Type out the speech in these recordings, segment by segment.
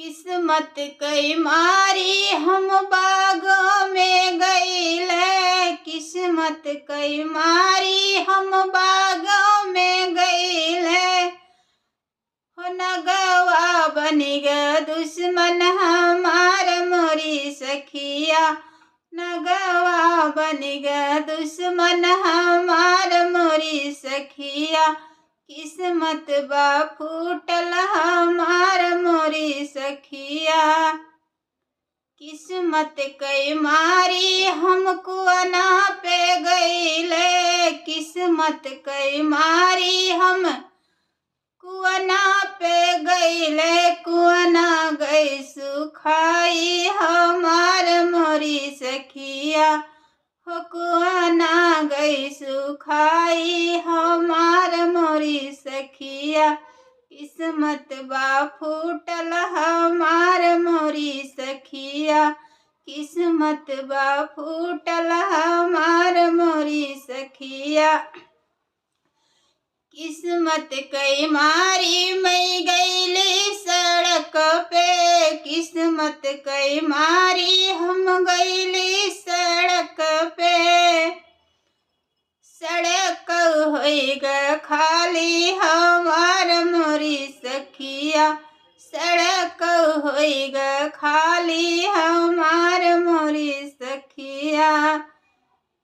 किस्मत कई मारी हम बागों में गईले, किस्मत कई मारी हम बागों में गईले। हो नगवा बनी ग दुश्मन हमार मोरी सखिया, नगवा बनी ग दुश्मन हमार मोरी सखिया। किस्मत बा फूटल हमार मोरी सखिया। किस्मत कई मारी हम कुआना पे गईले, किस्मत कई मारी हम कुआना पे गईले। कुआना गई सुखाई हमार मोरी सखिया, हो कुआना गई सुखाई हमार मोरी सखिया। किस्मत बा फूटल हमार मोरी सखिया, किस्मत बा फूटल हमार मोरी सखिया। किस्मत कई मारी मैं गईली सड़क पे, किस्मत कई मारी हम गईली सड़क पे। सड़क होई ग खाली हमार मोरी सखिया, सड़क होई ग खाली हमार मोरी सखिया।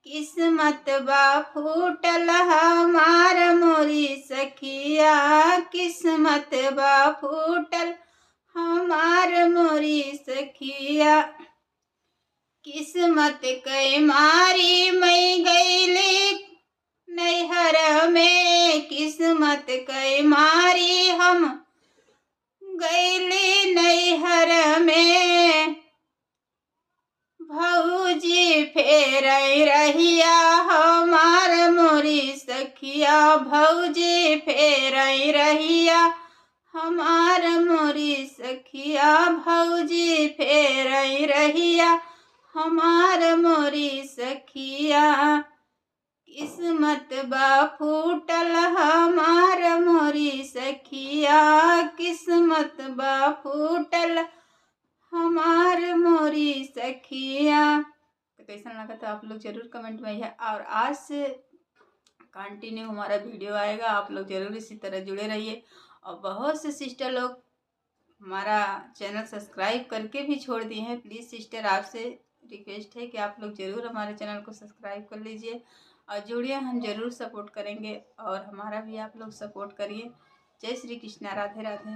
किस्मत बा फूटल हमार मोरी सखिया, किस्मत बा फूटल हमार मोरी सखिया। किस्मत कई मारी मैं गईली नैहर में, किस्मत कई मारी हम गईली नैहर में। भौजी फेर रहिया हमार मोरी सखिया, भौजी फेर रहिया हमार मोरी सखिया। भौजी फेर रहिया हमार मोरी सखिया। किस्मत बा फूटल हमार मोरी सखिया, किस्मत बा फूटल हमार मोरी सखिया। तो कैसा लगा तो आप लोग जरूर कमेंट में है। और आज से कंटिन्यू हमारा वीडियो आएगा, आप लोग जरूर इसी तरह जुड़े रहिए। और बहुत से सिस्टर लोग हमारा चैनल सब्सक्राइब करके भी छोड़ दिए हैं। प्लीज़ सिस्टर आपसे रिक्वेस्ट है कि आप लोग ज़रूर हमारे चैनल को सब्सक्राइब कर लीजिए और जुड़िए, हम ज़रूर सपोर्ट करेंगे और हमारा भी आप लोग सपोर्ट करिए। जय श्री कृष्णा, राधे राधे।